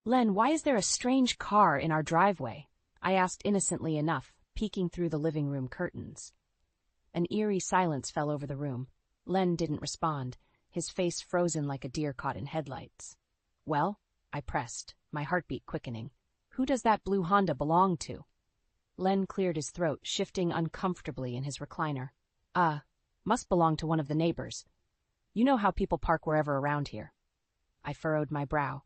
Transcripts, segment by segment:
"Len, why is there a strange car in our driveway?" I asked innocently enough, peeking through the living room curtains. An eerie silence fell over the room. Len didn't respond, his face frozen like a deer caught in headlights. "Well?" I pressed, my heartbeat quickening. "Who does that blue Honda belong to?" Len cleared his throat, shifting uncomfortably in his recliner. Must belong to one of the neighbors. You know how people park wherever around here." I furrowed my brow,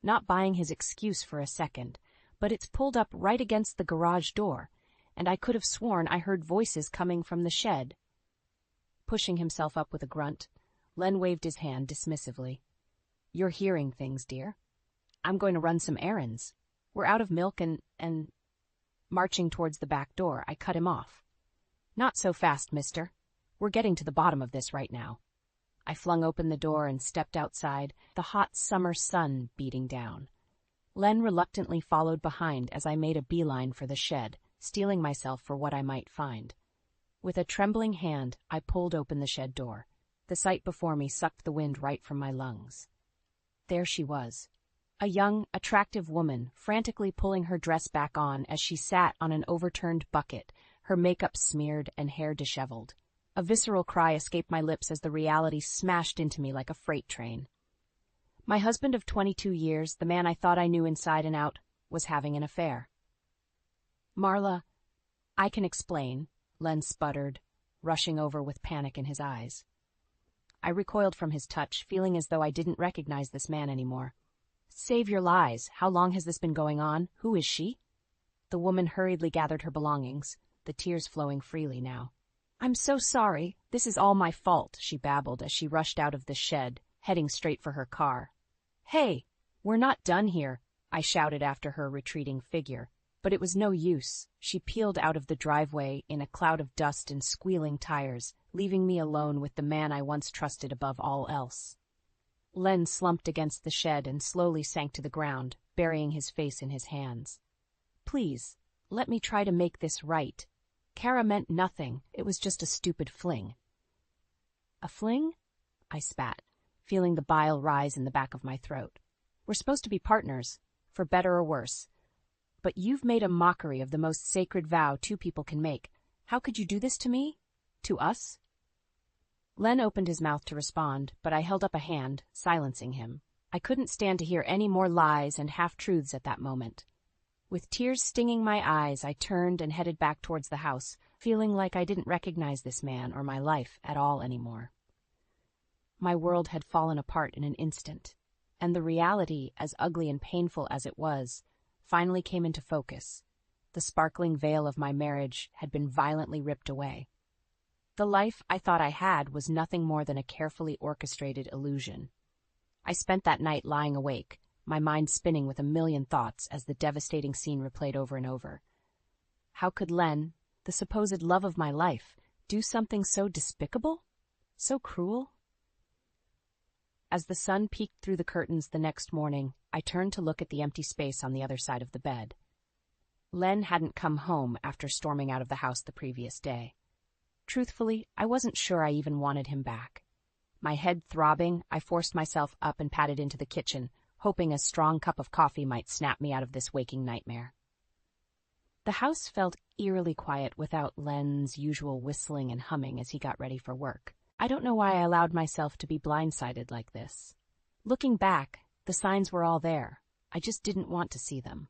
not buying his excuse for a second, but it's pulled up right against the garage door, and I could have sworn I heard voices coming from the shed. Pushing himself up with a grunt, Len waved his hand dismissively. "You're hearing things, dear. I'm going to run some errands. We're out of milk and... Marching towards the back door, I cut him off. "Not so fast, mister. We're getting to the bottom of this right now." I flung open the door and stepped outside, the hot summer sun beating down. Len reluctantly followed behind as I made a beeline for the shed, steeling myself for what I might find. With a trembling hand, I pulled open the shed door. The sight before me sucked the wind right from my lungs. There she was, a young, attractive woman, frantically pulling her dress back on as she sat on an overturned bucket, her makeup smeared and hair disheveled. A visceral cry escaped my lips as the reality smashed into me like a freight train. My husband of 22 years, the man I thought I knew inside and out, was having an affair. "Marla, I can explain," Len sputtered, rushing over with panic in his eyes. I recoiled from his touch, feeling as though I didn't recognize this man anymore. "Save your lies. How long has this been going on? Who is she?" The woman hurriedly gathered her belongings, the tears flowing freely now. "I'm so sorry. This is all my fault," she babbled as she rushed out of the shed, heading straight for her car. "Hey, we're not done here," I shouted after her retreating figure. But it was no use. She peeled out of the driveway in a cloud of dust and squealing tires, leaving me alone with the man I once trusted above all else. Len slumped against the shed and slowly sank to the ground, burying his face in his hands. "Please, let me try to make this right. Kara meant nothing. It was just a stupid fling." "A fling?" I spat, feeling the bile rise in the back of my throat. "We're supposed to be partners, for better or worse. But you've made a mockery of the most sacred vow two people can make. How could you do this to me? To us?" Len opened his mouth to respond, but I held up a hand, silencing him. I couldn't stand to hear any more lies and half-truths at that moment. With tears stinging my eyes, I turned and headed back towards the house, feeling like I didn't recognize this man or my life at all anymore. My world had fallen apart in an instant, and the reality, as ugly and painful as it was, finally came into focus. The sparkling veil of my marriage had been violently ripped away. The life I thought I had was nothing more than a carefully orchestrated illusion. I spent that night lying awake, my mind spinning with a million thoughts as the devastating scene replayed over and over. How could Len, the supposed love of my life, do something so despicable? So cruel? As the sun peeked through the curtains the next morning, I turned to look at the empty space on the other side of the bed. Len hadn't come home after storming out of the house the previous day. Truthfully, I wasn't sure I even wanted him back. My head throbbing, I forced myself up and padded into the kitchen, hoping a strong cup of coffee might snap me out of this waking nightmare. The house felt eerily quiet without Len's usual whistling and humming as he got ready for work. I don't know why I allowed myself to be blindsided like this. Looking back, the signs were all there. I just didn't want to see them.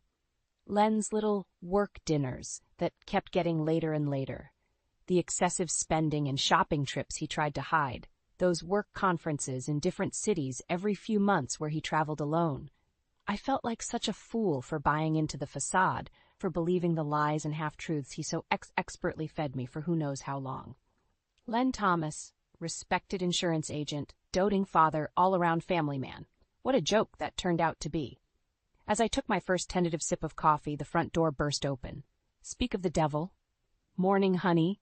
Len's little work dinners that kept getting later and later. The excessive spending and shopping trips he tried to hide. Those work conferences in different cities every few months where he traveled alone. I felt like such a fool for buying into the facade, for believing the lies and half-truths he so expertly fed me for who knows how long. Len Thomas, respected insurance agent, doting father, all-around family man. What a joke that turned out to be. As I took my first tentative sip of coffee, the front door burst open. "Speak of the devil." "Morning, honey,"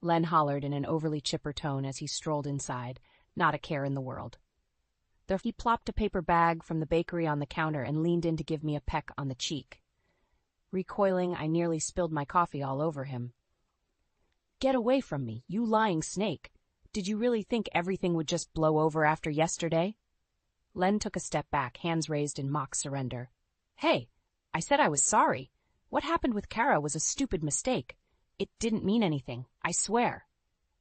Len hollered in an overly chipper tone as he strolled inside, not a care in the world. There he plopped a paper bag from the bakery on the counter and leaned in to give me a peck on the cheek. Recoiling, I nearly spilled my coffee all over him. "Get away from me, you lying snake. Did you really think everything would just blow over after yesterday?" Len took a step back, hands raised in mock surrender. Hey, I said I was sorry. What happened with Kara was a stupid mistake. It didn't mean anything, I swear.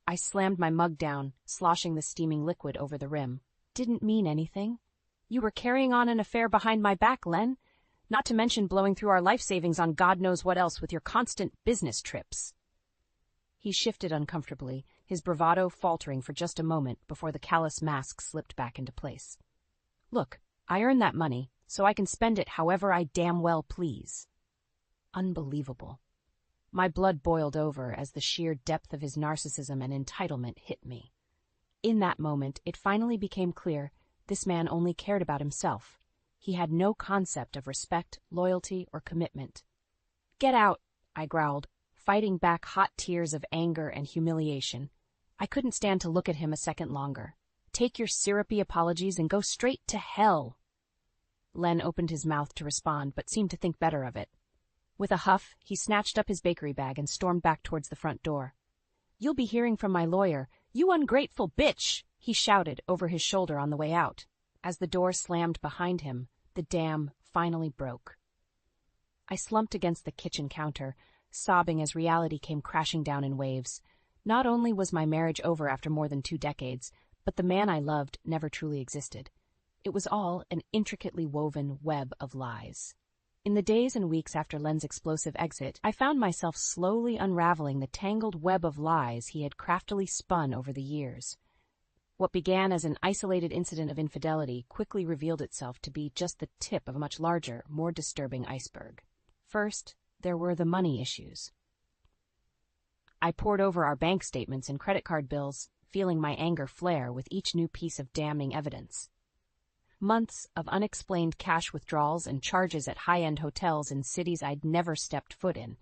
I slammed my mug down, sloshing the steaming liquid over the rim. Didn't mean anything? You were carrying on an affair behind my back, Len. Not to mention blowing through our life savings on God knows what else with your constant business trips. He shifted uncomfortably, his bravado faltering for just a moment before the callous mask slipped back into place. Look, I earned that money, so I can spend it however I damn well please. Unbelievable. My blood boiled over as the sheer depth of his narcissism and entitlement hit me. In that moment, it finally became clear this man only cared about himself. He had no concept of respect, loyalty, or commitment. Get out, I growled, fighting back hot tears of anger and humiliation. I couldn't stand to look at him a second longer. Take your syrupy apologies and go straight to hell. Len opened his mouth to respond, but seemed to think better of it. With a huff, he snatched up his bakery bag and stormed back towards the front door. You'll be hearing from my lawyer, you ungrateful bitch, he shouted over his shoulder on the way out. As the door slammed behind him, the dam finally broke. I slumped against the kitchen counter, sobbing as reality came crashing down in waves. Not only was my marriage over after more than 2 decades, but the man I loved never truly existed. It was all an intricately woven web of lies. In the days and weeks after Len's explosive exit, I found myself slowly unraveling the tangled web of lies he had craftily spun over the years. What began as an isolated incident of infidelity quickly revealed itself to be just the tip of a much larger, more disturbing iceberg. First, there were the money issues. I pored over our bank statements and credit card bills, feeling my anger flare with each new piece of damning evidence. Months of unexplained cash withdrawals and charges at high-end hotels in cities I'd never stepped foot in.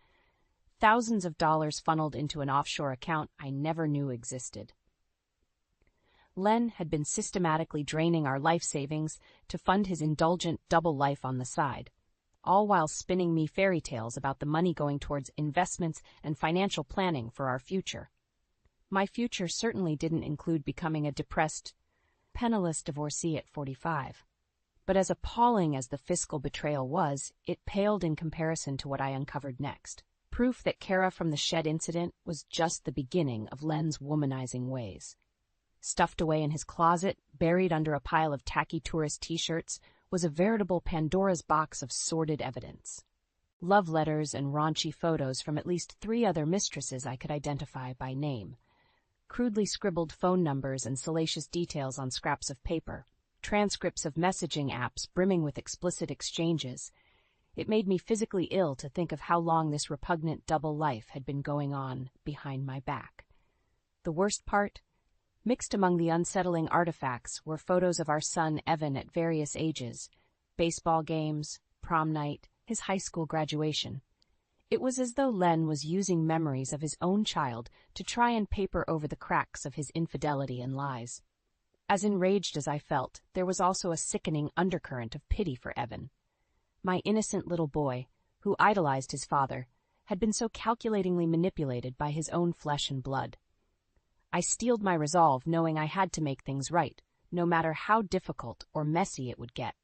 Thousands of dollars funneled into an offshore account I never knew existed. Len had been systematically draining our life savings to fund his indulgent double life on the side, all while spinning me fairy tales about the money going towards investments and financial planning for our future. My future certainly didn't include becoming a depressed, penniless divorcee at 45. But as appalling as the fiscal betrayal was, it paled in comparison to what I uncovered next. Proof that Kara from the shed incident was just the beginning of Len's womanizing ways. Stuffed away in his closet, buried under a pile of tacky tourist t-shirts, was a veritable Pandora's box of sordid evidence. Love letters and raunchy photos from at least 3 other mistresses I could identify by name. Crudely scribbled phone numbers and salacious details on scraps of paper. Transcripts of messaging apps brimming with explicit exchanges. It made me physically ill to think of how long this repugnant double life had been going on behind my back. The worst part? Mixed among the unsettling artifacts were photos of our son Evan at various ages, baseball games, prom night, his high school graduation. It was as though Len was using memories of his own child to try and paper over the cracks of his infidelity and lies. As enraged as I felt, there was also a sickening undercurrent of pity for Evan. My innocent little boy, who idolized his father, had been so calculatingly manipulated by his own flesh and blood. I steeled my resolve knowing I had to make things right, no matter how difficult or messy it would get.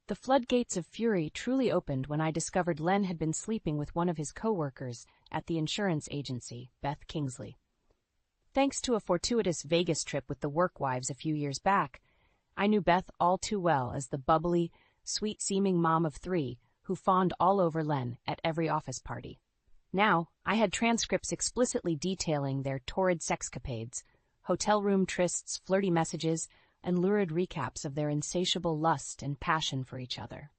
The floodgates of fury truly opened when I discovered Len had been sleeping with one of his co-workers at the insurance agency, Beth Kingsley. Thanks to a fortuitous Vegas trip with the workwives a few years back, I knew Beth all too well as the bubbly, sweet-seeming mom of 3 who fawned all over Len at every office party. Now, I had transcripts explicitly detailing their torrid sexcapades, hotel room trysts, flirty messages, and lurid recaps of their insatiable lust and passion for each other.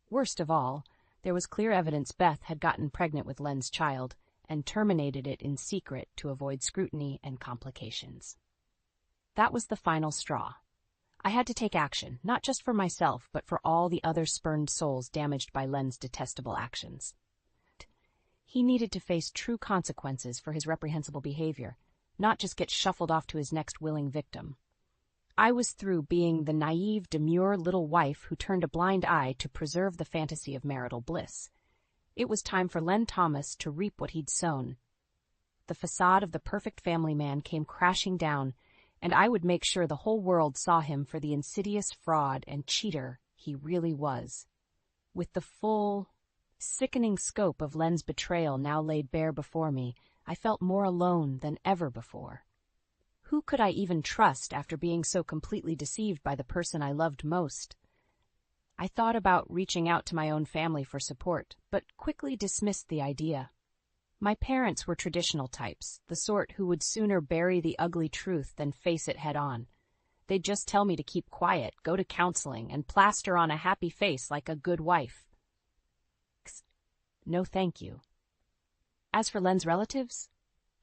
Worst of all, there was clear evidence Beth had gotten pregnant with Len's child and terminated it in secret to avoid scrutiny and complications. That was the final straw. I had to take action, not just for myself, but for all the other spurned souls damaged by Len's detestable actions. He needed to face true consequences for his reprehensible behavior, not just get shuffled off to his next willing victim. I was through being the naive, demure little wife who turned a blind eye to preserve the fantasy of marital bliss. It was time for Len Thomas to reap what he'd sown. The facade of the perfect family man came crashing down, and I would make sure the whole world saw him for the insidious fraud and cheater he really was. With the full, sickening scope of Len's betrayal now laid bare before me, I felt more alone than ever before. Who could I even trust after being so completely deceived by the person I loved most? I thought about reaching out to my own family for support, but quickly dismissed the idea. My parents were traditional types, the sort who would sooner bury the ugly truth than face it head-on. They'd just tell me to keep quiet, go to counseling, and plaster on a happy face like a good wife. No thank you. As for Len's relatives,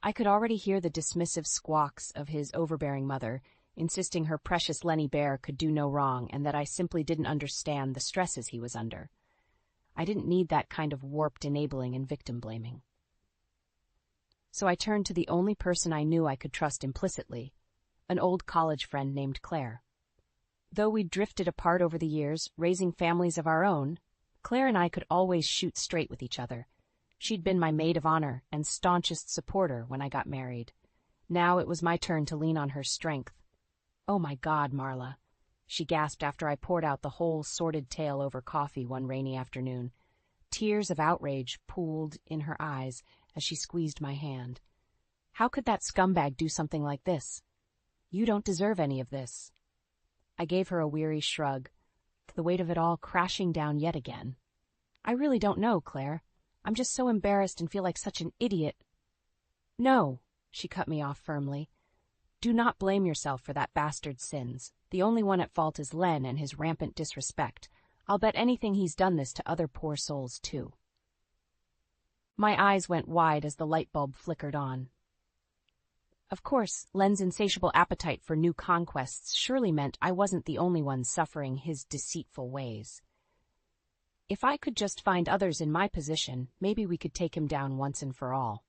I could already hear the dismissive squawks of his overbearing mother, insisting her precious Lenny Bear could do no wrong and that I simply didn't understand the stresses he was under. I didn't need that kind of warped enabling and victim-blaming. So I turned to the only person I knew I could trust implicitly, an old college friend named Claire. Though we'd drifted apart over the years, raising families of our own, Claire and I could always shoot straight with each other. She'd been my maid of honor and staunchest supporter when I got married. Now it was my turn to lean on her strength. "Oh my God, Marla," she gasped after I poured out the whole sordid tale over coffee one rainy afternoon. Tears of outrage pooled in her eyes as she squeezed my hand. "How could that scumbag do something like this? You don't deserve any of this." I gave her a weary shrug, the weight of it all crashing down yet again. "I really don't know, Claire. I'm just so embarrassed and feel like such an idiot." "No," she cut me off firmly. "Do not blame yourself for that bastard's sins. The only one at fault is Len and his rampant disrespect. I'll bet anything he's done this to other poor souls, too." My eyes went wide as the light bulb flickered on. Of course, Len's insatiable appetite for new conquests surely meant I wasn't the only one suffering his deceitful ways. If I could just find others in my position, maybe we could take him down once and for all.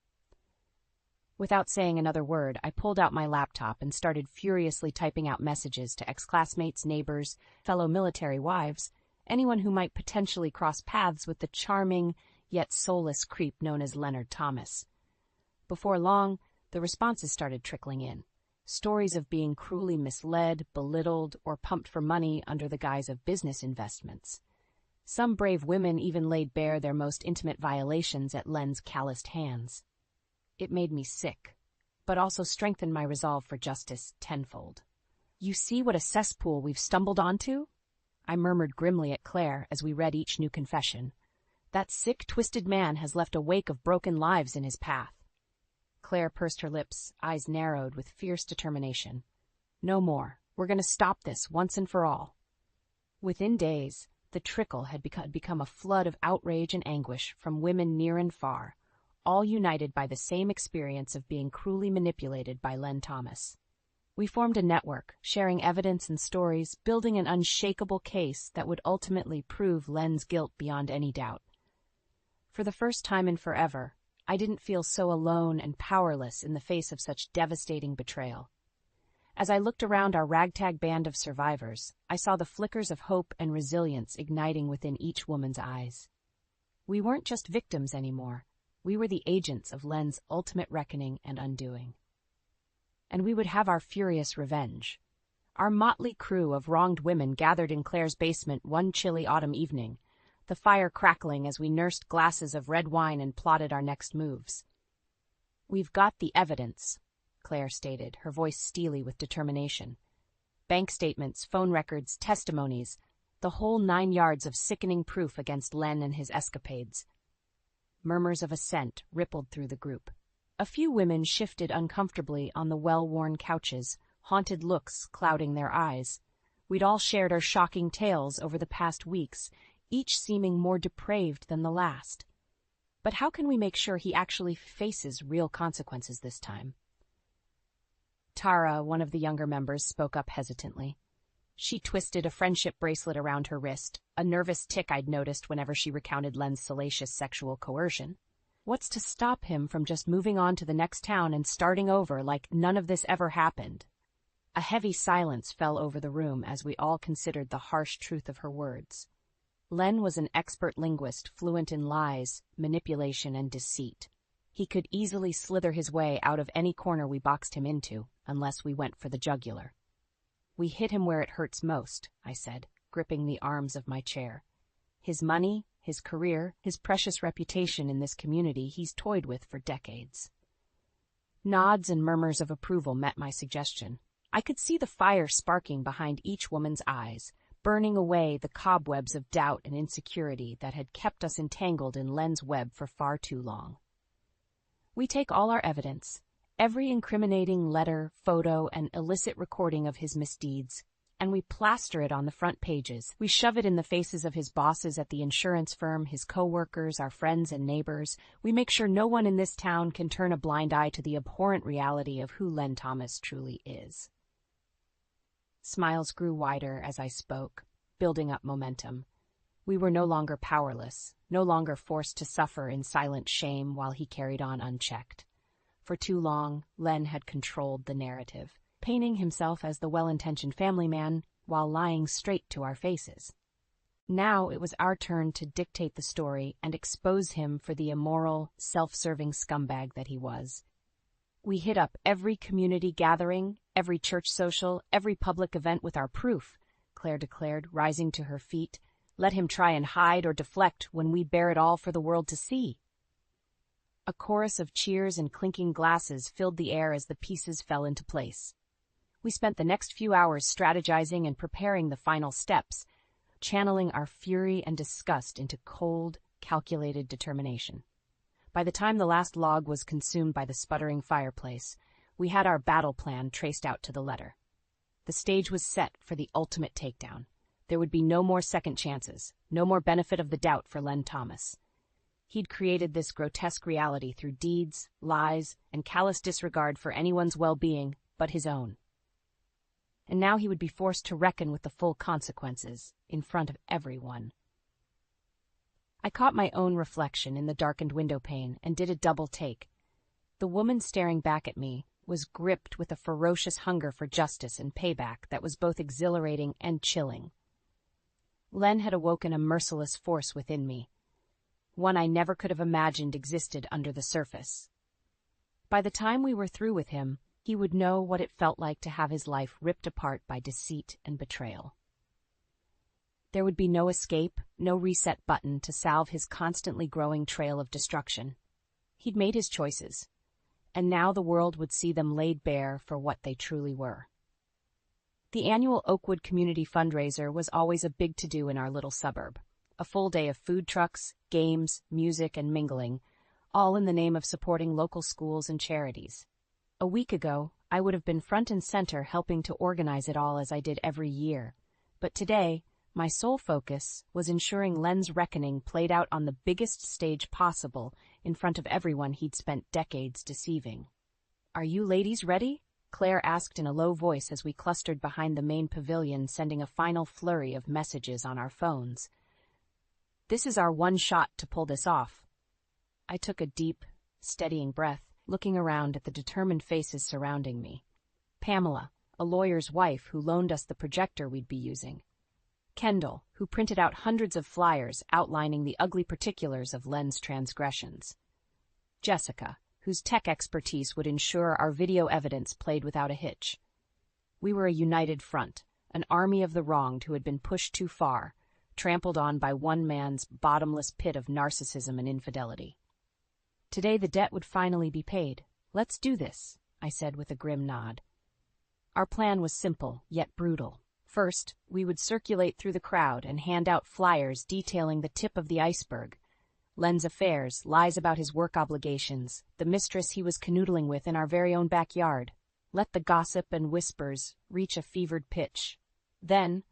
Without saying another word, I pulled out my laptop and started furiously typing out messages to ex-classmates, neighbors, fellow military wives, anyone who might potentially cross paths with the charming, yet soulless creep known as Leonard Thomas. Before long, the responses started trickling in. Stories of being cruelly misled, belittled, or pumped for money under the guise of business investments. Some brave women even laid bare their most intimate violations at Len's calloused hands. It made me sick, but also strengthened my resolve for justice tenfold. "You see what a cesspool we've stumbled onto?" I murmured grimly at Claire as we read each new confession. "That sick, twisted man has left a wake of broken lives in his path." Claire pursed her lips, eyes narrowed with fierce determination. "No more. We're going to stop this once and for all." Within days, the trickle had become a flood of outrage and anguish from women near and far, all united by the same experience of being cruelly manipulated by Len Thomas. We formed a network, sharing evidence and stories, building an unshakable case that would ultimately prove Len's guilt beyond any doubt. For the first time in forever, I didn't feel so alone and powerless in the face of such devastating betrayal. As I looked around our ragtag band of survivors, I saw the flickers of hope and resilience igniting within each woman's eyes. We weren't just victims anymore. We were the agents of Len's ultimate reckoning and undoing. And we would have our furious revenge. Our motley crew of wronged women gathered in Claire's basement one chilly autumn evening, the fire crackling as we nursed glasses of red wine and plotted our next moves. "We've got the evidence," Claire stated, her voice steely with determination. "Bank statements, phone records, testimonies, the whole 9 yards of sickening proof against Len and his escapades." Murmurs of assent rippled through the group. A few women shifted uncomfortably on the well-worn couches, haunted looks clouding their eyes. We'd all shared our shocking tales over the past weeks, each seeming more depraved than the last. But how can we make sure he actually faces real consequences this time? Tara, one of the younger members, spoke up hesitantly. She twisted a friendship bracelet around her wrist, a nervous tic I'd noticed whenever she recounted Len's salacious sexual coercion. What's to stop him from just moving on to the next town and starting over like none of this ever happened? A heavy silence fell over the room as we all considered the harsh truth of her words. Len was an expert linguist, fluent in lies, manipulation, and deceit. He could easily slither his way out of any corner we boxed him into, unless we went for the jugular. "We hit him where it hurts most," I said, gripping the arms of my chair. His money, his career, his precious reputation in this community he's toyed with for decades. Nods and murmurs of approval met my suggestion. I could see the fire sparking behind each woman's eyes, burning away the cobwebs of doubt and insecurity that had kept us entangled in Len's web for far too long. We take all our evidence, every incriminating letter, photo, and illicit recording of his misdeeds, and we plaster it on the front pages. We shove it in the faces of his bosses at the insurance firm, his co-workers, our friends and neighbors. We make sure no one in this town can turn a blind eye to the abhorrent reality of who Len Thomas truly is. Smiles grew wider as I spoke, building up momentum. We were no longer powerless, no longer forced to suffer in silent shame while he carried on unchecked. For too long, Len had controlled the narrative, painting himself as the well-intentioned family man while lying straight to our faces. Now it was our turn to dictate the story and expose him for the immoral, self-serving scumbag that he was. We hit up every community gathering, every church social, every public event with our proof, Claire declared, rising to her feet. Let him try and hide or deflect when we bear it all for the world to see. A chorus of cheers and clinking glasses filled the air as the pieces fell into place. We spent the next few hours strategizing and preparing the final steps, channeling our fury and disgust into cold, calculated determination. By the time the last log was consumed by the sputtering fireplace, we had our battle plan traced out to the letter. The stage was set for the ultimate takedown. There would be no more second chances, no more benefit of the doubt for Len Thomas. He'd created this grotesque reality through deeds, lies, and callous disregard for anyone's well-being but his own. And now he would be forced to reckon with the full consequences in front of everyone. I caught my own reflection in the darkened windowpane and did a double take. The woman staring back at me was gripped with a ferocious hunger for justice and payback that was both exhilarating and chilling. Len had awoken a merciless force within me, one I never could have imagined existed under the surface. By the time we were through with him, he would know what it felt like to have his life ripped apart by deceit and betrayal. There would be no escape, no reset button to salve his constantly growing trail of destruction. He'd made his choices, and now the world would see them laid bare for what they truly were. The annual Oakwood Community Fundraiser was always a big to-do in our little suburb. A full day of food trucks, games, music, and mingling, all in the name of supporting local schools and charities. A week ago, I would have been front and center helping to organize it all as I did every year. But today, my sole focus was ensuring Len's reckoning played out on the biggest stage possible in front of everyone he'd spent decades deceiving. "Are you ladies ready?" Claire asked in a low voice as we clustered behind the main pavilion, sending a final flurry of messages on our phones. "This is our one shot to pull this off." I took a deep, steadying breath, looking around at the determined faces surrounding me. Pamela, a lawyer's wife who loaned us the projector we'd be using. Kendall, who printed out hundreds of flyers outlining the ugly particulars of Len's transgressions. Jessica, whose tech expertise would ensure our video evidence played without a hitch. We were a united front, an army of the wronged who had been pushed too far, trampled on by one man's bottomless pit of narcissism and infidelity. Today the debt would finally be paid. "Let's do this," I said with a grim nod. Our plan was simple, yet brutal. First, we would circulate through the crowd and hand out flyers detailing the tip of the iceberg. Len's affairs, lies about his work obligations, the mistress he was canoodling with in our very own backyard. Let the gossip and whispers reach a fevered pitch. Then,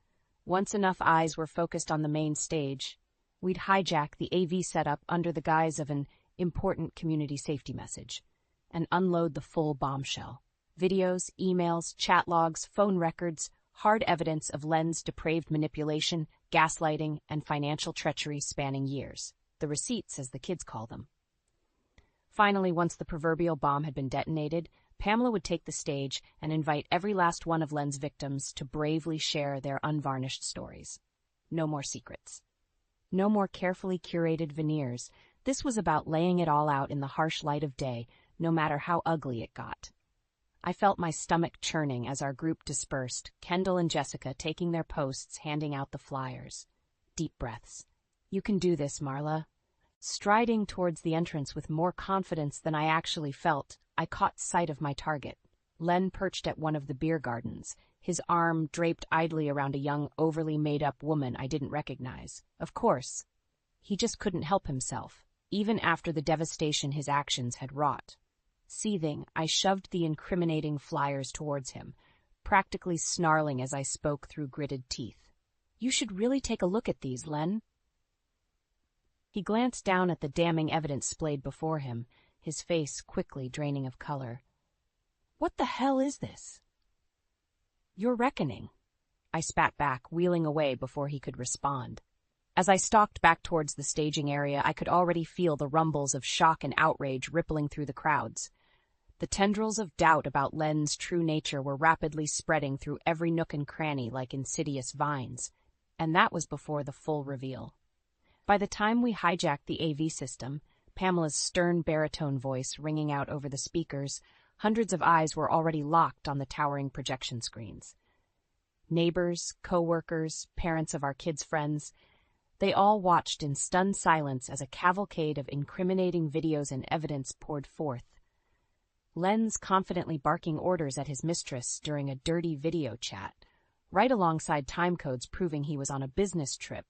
once enough eyes were focused on the main stage, we'd hijack the AV setup under the guise of an important community safety message and unload the full bombshell. Videos, emails, chat logs, phone records, hard evidence of Len's depraved manipulation, gaslighting, and financial treachery spanning years. The receipts, as the kids call them. Finally, once the proverbial bomb had been detonated, Pamela would take the stage and invite every last one of Len's victims to bravely share their unvarnished stories. No more secrets. No more carefully curated veneers. This was about laying it all out in the harsh light of day, no matter how ugly it got. I felt my stomach churning as our group dispersed, Kendall and Jessica taking their posts handing out the flyers. Deep breaths. You can do this, Marla. Striding towards the entrance with more confidence than I actually felt, I caught sight of my target. Len perched at one of the beer gardens, his arm draped idly around a young, overly made-up woman I didn't recognize. Of course. He just couldn't help himself, even after the devastation his actions had wrought. Seething, I shoved the incriminating flyers towards him, practically snarling as I spoke through gritted teeth. You should really take a look at these, Len. He glanced down at the damning evidence splayed before him, his face quickly draining of color. What the hell is this? Your reckoning, I spat back, wheeling away before he could respond. As I stalked back towards the staging area, I could already feel the rumbles of shock and outrage rippling through the crowds. The tendrils of doubt about Len's true nature were rapidly spreading through every nook and cranny like insidious vines, and that was before the full reveal. By the time we hijacked the AV system, Pamela's stern baritone voice ringing out over the speakers, hundreds of eyes were already locked on the towering projection screens. Neighbors, co-workers, parents of our kids' friends, they all watched in stunned silence as a cavalcade of incriminating videos and evidence poured forth. Len's confidently barking orders at his mistress during a dirty video chat, right alongside timecodes proving he was on a business trip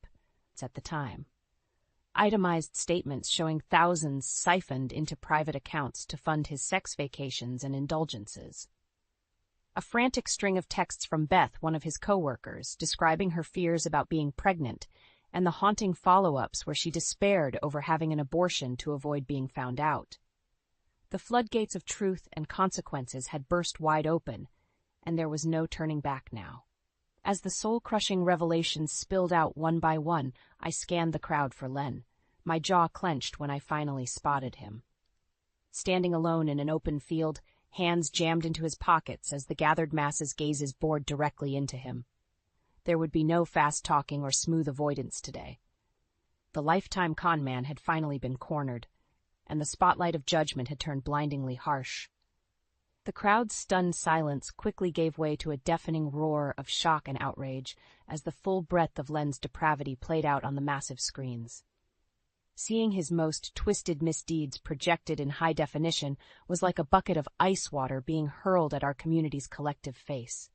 at the time. Itemized statements showing thousands siphoned into private accounts to fund his sex vacations and indulgences. A frantic string of texts from Beth, one of his co-workers, describing her fears about being pregnant, and the haunting follow-ups where she despaired over having an abortion to avoid being found out. The floodgates of truth and consequences had burst wide open, and there was no turning back now. As the soul-crushing revelations spilled out one by one, I scanned the crowd for Len, my jaw clenched when I finally spotted him. Standing alone in an open field, hands jammed into his pockets as the gathered masses' gazes bored directly into him. There would be no fast-talking or smooth avoidance today. The lifetime con man had finally been cornered, and the spotlight of judgment had turned blindingly harsh. The crowd's stunned silence quickly gave way to a deafening roar of shock and outrage as the full breadth of Len's depravity played out on the massive screens. Seeing his most twisted misdeeds projected in high definition was like a bucket of ice water being hurled at our community's collective face.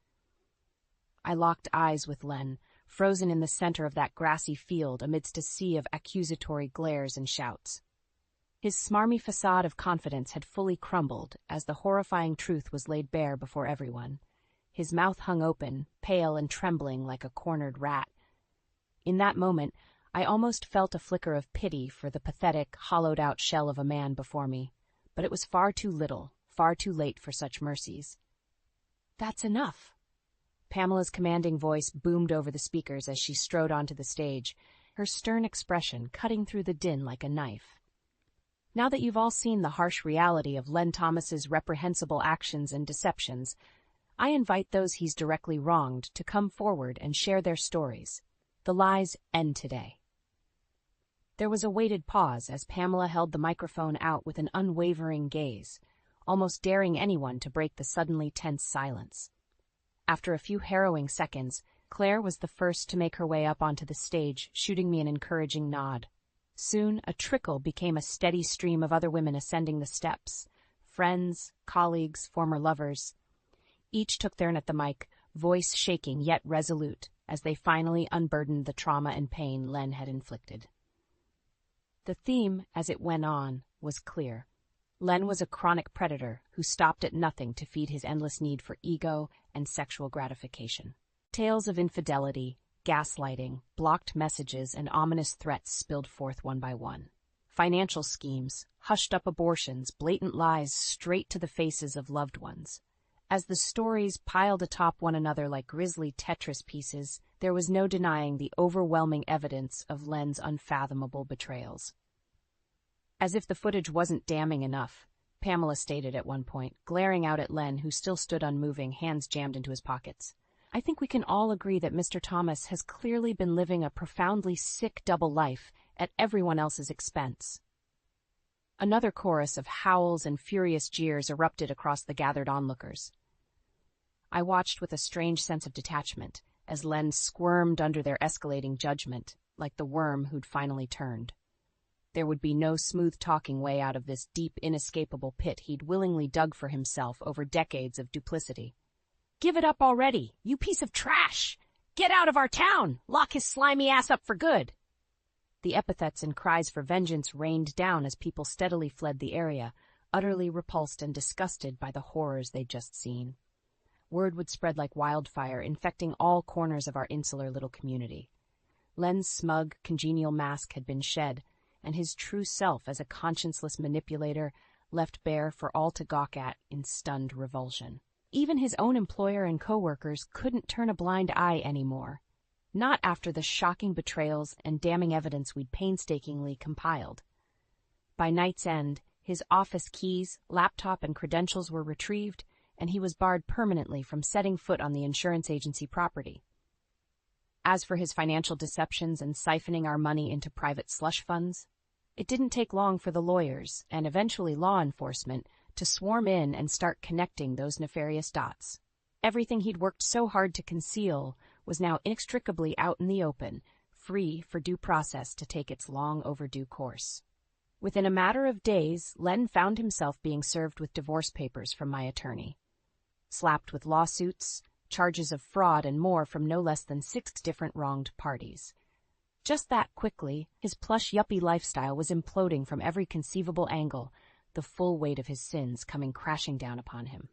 I locked eyes with Len, frozen in the center of that grassy field amidst a sea of accusatory glares and shouts. His smarmy facade of confidence had fully crumbled as the horrifying truth was laid bare before everyone. His mouth hung open, pale and trembling like a cornered rat. In that moment, I almost felt a flicker of pity for the pathetic, hollowed-out shell of a man before me, but it was far too little, far too late for such mercies. That's enough. Pamela's commanding voice boomed over the speakers as she strode onto the stage, her stern expression cutting through the din like a knife. Now that you've all seen the harsh reality of Len Thomas's reprehensible actions and deceptions, I invite those he's directly wronged to come forward and share their stories. The lies end today. There was a weighted pause as Pamela held the microphone out with an unwavering gaze, almost daring anyone to break the suddenly tense silence. After a few harrowing seconds, Claire was the first to make her way up onto the stage, shooting me an encouraging nod. Soon, a trickle became a steady stream of other women ascending the steps. Friends, colleagues, former lovers. Each took turn at the mic, voice shaking yet resolute, as they finally unburdened the trauma and pain Len had inflicted. The theme, as it went on, was clear. Len was a chronic predator who stopped at nothing to feed his endless need for ego and sexual gratification. Tales of infidelity, gaslighting, blocked messages, and ominous threats spilled forth one by one. Financial schemes, hushed-up abortions, blatant lies straight to the faces of loved ones. As the stories piled atop one another like grisly Tetris pieces, there was no denying the overwhelming evidence of Len's unfathomable betrayals. As if the footage wasn't damning enough, Pamela stated at one point, glaring out at Len, who still stood unmoving, hands jammed into his pockets. I think we can all agree that Mr. Thomas has clearly been living a profoundly sick double life at everyone else's expense. Another chorus of howls and furious jeers erupted across the gathered onlookers. I watched with a strange sense of detachment as Len squirmed under their escalating judgment, like the worm who'd finally turned. There would be no smooth-talking way out of this deep, inescapable pit he'd willingly dug for himself over decades of duplicity. "Give it up already, you piece of trash! Get out of our town! Lock his slimy ass up for good!" The epithets and cries for vengeance rained down as people steadily fled the area, utterly repulsed and disgusted by the horrors they'd just seen. Word would spread like wildfire, infecting all corners of our insular little community. Len's smug, congenial mask had been shed, and his true self as a conscienceless manipulator left bare for all to gawk at in stunned revulsion. Even his own employer and co-workers couldn't turn a blind eye anymore. Not after the shocking betrayals and damning evidence we'd painstakingly compiled. By night's end, his office keys, laptop, and credentials were retrieved, and he was barred permanently from setting foot on the insurance agency property. As for his financial deceptions and siphoning our money into private slush funds, it didn't take long for the lawyers, and eventually law enforcement, to swarm in and start connecting those nefarious dots. Everything he'd worked so hard to conceal was now inextricably out in the open, free for due process to take its long overdue course. Within a matter of days, Len found himself being served with divorce papers from my attorney, slapped with lawsuits, charges of fraud, and more from no less than 6 different wronged parties. Just that quickly, his plush yuppie lifestyle was imploding from every conceivable angle, the full weight of his sins coming crashing down upon him.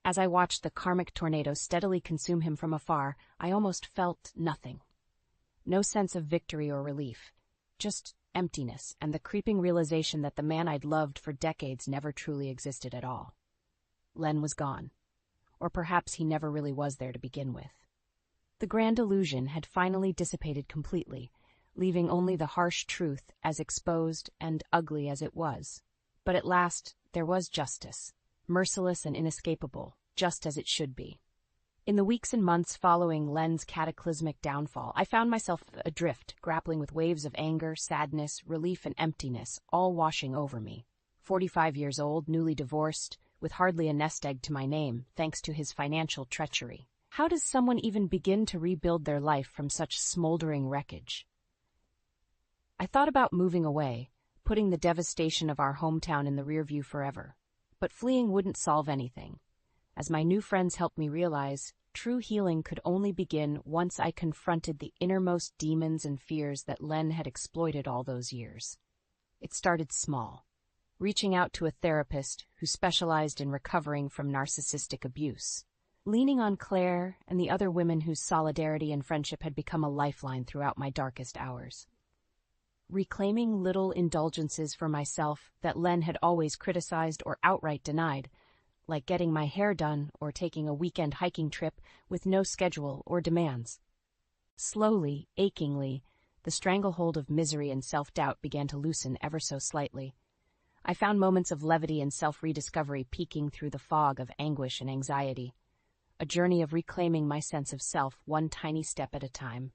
As I watched the karmic tornado steadily consume him from afar, I almost felt nothing. No sense of victory or relief, just emptiness and the creeping realization that the man I'd loved for decades never truly existed at all. Len was gone. Or perhaps he never really was there to begin with. The grand illusion had finally dissipated completely, leaving only the harsh truth as exposed and ugly as it was. But at last there was justice, merciless and inescapable, just as it should be. In the weeks and months following Len's cataclysmic downfall, I found myself adrift, grappling with waves of anger, sadness, relief, and emptiness, all washing over me. 45 years old, newly divorced, with hardly a nest egg to my name, thanks to his financial treachery. How does someone even begin to rebuild their life from such smoldering wreckage? I thought about moving away, putting the devastation of our hometown in the rearview forever. But fleeing wouldn't solve anything. As my new friends helped me realize, true healing could only begin once I confronted the innermost demons and fears that Len had exploited all those years. It started small, reaching out to a therapist who specialized in recovering from narcissistic abuse, leaning on Claire and the other women whose solidarity and friendship had become a lifeline throughout my darkest hours. Reclaiming little indulgences for myself that Len had always criticized or outright denied, like getting my hair done or taking a weekend hiking trip with no schedule or demands. Slowly, achingly, the stranglehold of misery and self-doubt began to loosen ever so slightly. I found moments of levity and self-rediscovery peeking through the fog of anguish and anxiety, a journey of reclaiming my sense of self one tiny step at a time.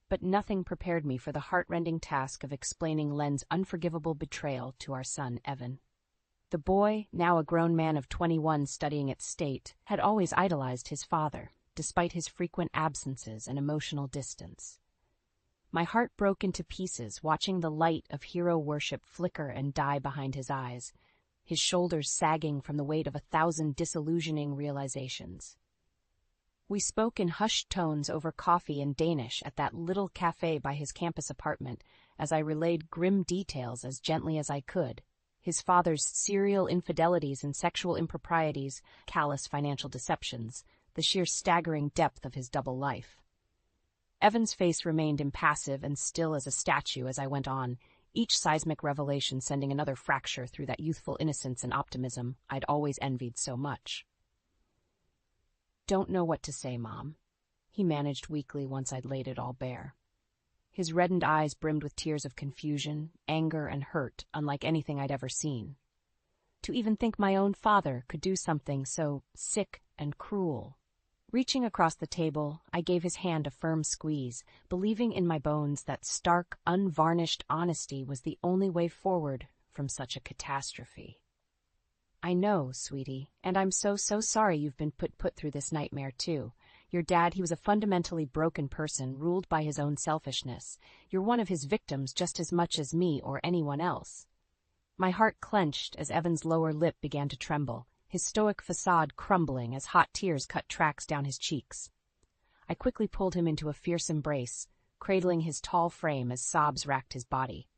But nothing prepared me for the heart-rending task of explaining Len's unforgivable betrayal to our son, Evan. The boy, now a grown man of 21 studying at State, had always idolized his father, despite his frequent absences and emotional distance. My heart broke into pieces watching the light of hero worship flicker and die behind his eyes, his shoulders sagging from the weight of 1,000 disillusioning realizations. We spoke in hushed tones over coffee in Danish at that little cafe by his campus apartment as I relayed grim details as gently as I could, his father's serial infidelities and sexual improprieties, callous financial deceptions, the sheer staggering depth of his double life. Evan's face remained impassive and still as a statue as I went on, each seismic revelation sending another fracture through that youthful innocence and optimism I'd always envied so much. "Don't know what to say, Mom," he managed weakly once I'd laid it all bare. His reddened eyes brimmed with tears of confusion, anger, and hurt unlike anything I'd ever seen. To even think my own father could do something so sick and cruel. Reaching across the table, I gave his hand a firm squeeze, believing in my bones that stark, unvarnished honesty was the only way forward from such a catastrophe. "I know, sweetie, and I'm so sorry you've been put through this nightmare, too. Your dad, he was a fundamentally broken person, ruled by his own selfishness. You're one of his victims just as much as me or anyone else." My heart clenched as Evan's lower lip began to tremble, his stoic facade crumbling as hot tears cut tracks down his cheeks. I quickly pulled him into a fierce embrace, cradling his tall frame as sobs racked his body.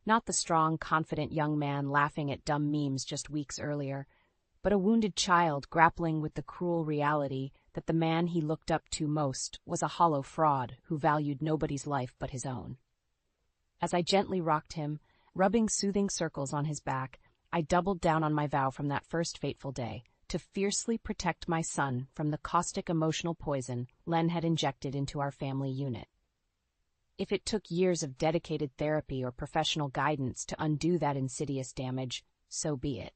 Not the strong, confident young man laughing at dumb memes just weeks earlier, but a wounded child grappling with the cruel reality that the man he looked up to most was a hollow fraud who valued nobody's life but his own. As I gently rocked him, rubbing soothing circles on his back, I doubled down on my vow from that first fateful day to fiercely protect my son from the caustic emotional poison Len had injected into our family unit. If it took years of dedicated therapy or professional guidance to undo that insidious damage, so be it.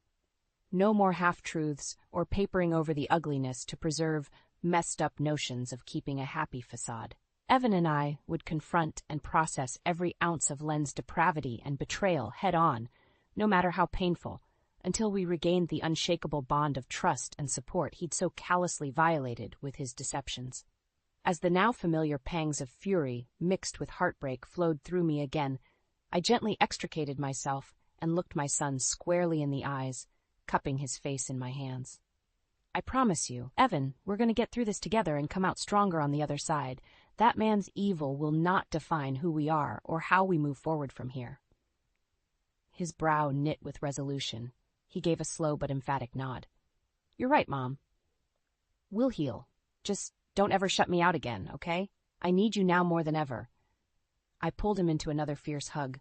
No more half-truths or papering over the ugliness to preserve messed-up notions of keeping a happy facade. Evan and I would confront and process every ounce of Len's depravity and betrayal head-on, no matter how painful, until we regained the unshakable bond of trust and support he'd so callously violated with his deceptions. As the now familiar pangs of fury mixed with heartbreak flowed through me again, I gently extricated myself and looked my son squarely in the eyes, cupping his face in my hands. "I promise you, Evan, we're going to get through this together and come out stronger on the other side. That man's evil will not define who we are or how we move forward from here." His brow knit with resolution. He gave a slow but emphatic nod. "You're right, Mom. We'll heal. Just don't ever shut me out again, okay? I need you now more than ever." I pulled him into another fierce hug,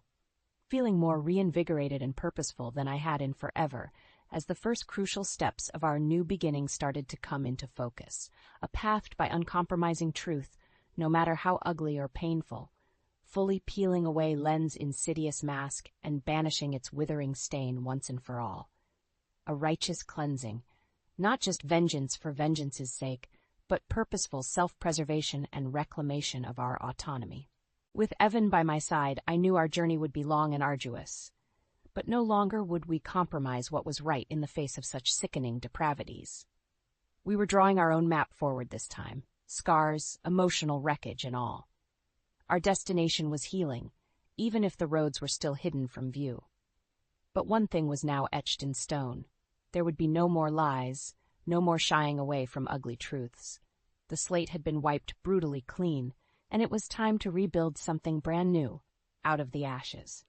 feeling more reinvigorated and purposeful than I had in forever, as the first crucial steps of our new beginning started to come into focus, a path by uncompromising truth, no matter how ugly or painful, fully peeling away Len's insidious mask and banishing its withering stain once and for all. A righteous cleansing, not just vengeance for vengeance's sake, but purposeful self-preservation and reclamation of our autonomy. With Evan by my side, I knew our journey would be long and arduous, but no longer would we compromise what was right in the face of such sickening depravities. We were drawing our own map forward this time, scars, emotional wreckage, and all. Our destination was healing, even if the roads were still hidden from view. But one thing was now etched in stone. There would be no more lies, no more shying away from ugly truths. The slate had been wiped brutally clean, and it was time to rebuild something brand new, out of the ashes.